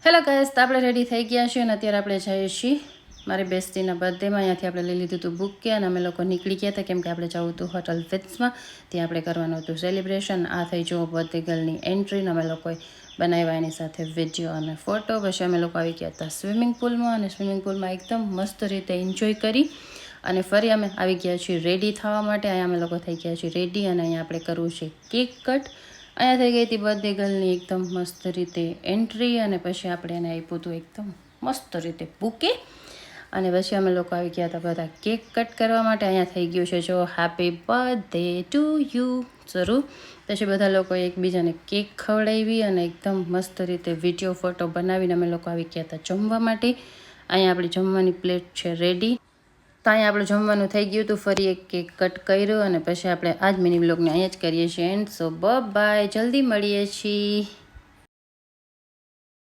Hello guys, તો આપણે ready થઈ ગયા છીએ અને અત્યારે આપણે જઈએ છીએ મારી બેસ્ટીના બર્થડેમાં. અહીંયાથી આપણે લઈ લીધું હતું બુકે અને અમે લોકો નીકળી ગયા હતા કેમ કે આપણે જવું હતું હોટલ વિટ્સમાં. ત્યાં આપણે કરવાનું હતું સેલિબ્રેશન. આ થઈ જુઓ બર્થડે ગર્લની એન્ટ્રી. અમે લોકોએ બનાવ્યા એની સાથે વિડીયો અને ફોટો. પછી અમે લોકો આવી ગયા હતા સ્વિમિંગ પુલમાં અને સ્વિમિંગ પુલમાં એકદમ મસ્ત રીતે એન્જોય કરી અને ફરી અમે આવી ગયા છીએ રેડી થવા માટે. અહીંયા અમે લોકો થઈ ગયા છીએ રેડી અને અહીંયા આપણે કરવું છે કેક કટ. અહીંયા થઈ ગઈ હતી બર્થડે ગર્લની એકદમ મસ્ત રીતે એન્ટ્રી અને પછી આપણે એને આપ્યું હતું એકદમ મસ્ત રીતે બુકે અને પછી અમે લોકો આવી ગયા હતા બધા કેક કટ કરવા માટે. અહીંયા થઈ ગયું છે જો હેપી બર્થડે ટુ યુ શરૂ. પછી બધા લોકોએ એકબીજાને કેક ખવડાવી અને એકદમ મસ્ત રીતે વિડીયો ફોટો બનાવીને અમે લોકો આવી ગયા હતા જમવા માટે. અહીંયા આપણી જમવાની પ્લેટ છે રેડી. તો અહીંયા આપણું જમવાનું થઈ ગયું હતું. ફરી એક કેક કટ કર્યો અને પછી આપણે આ જ મિની બ્લોગને અહીંયા જ કરીએ છીએ એન્ડ. સો બાય, જલ્દી મળીએ છીએ.